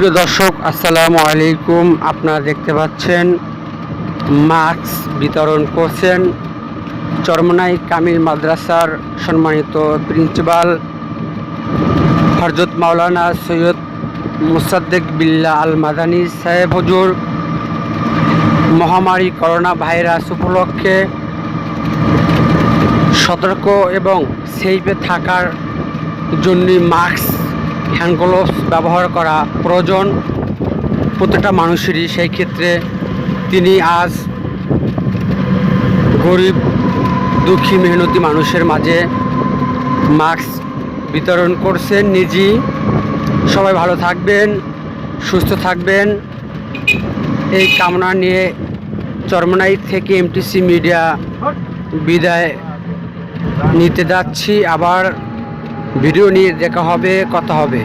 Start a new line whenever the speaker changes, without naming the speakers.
সুপ্রিয় দর্শক, আসসালামু আলাইকুম। আপনারা দেখতে পাচ্ছেন মাস্ক বিতরণ করছেন চরমনাই কামিল মাদ্রাসার সম্মানিত প্রিন্সিপাল হযরত মাওলানা সৈয়দ মুসাদ্দেক বিল্লাহ আল মাদানী সাহেব হুজুর। মহামারী করোনা ভাইরাস উপলক্ষে সতর্ক এবং সেফে থাকার জন্য মাস্ক, হ্যান্ড গ্লোভস ব্যবহার করা প্রয়োজন প্রত্যেকটা মানুষেরই। সেই ক্ষেত্রে তিনি আজ গরিব দুঃখী মেহনতি মানুষের মাঝে মাস্ক বিতরণ করছেন নিজেই। সবাই ভালো থাকবেন, সুস্থ থাকবেন এই কামনা নিয়ে চরমনাই থেকে এমটিসি মিডিয়া বিদায় নিতে যাচ্ছি। আবার ভিডিও নিয়ে দেখা হবে, কথা হবে।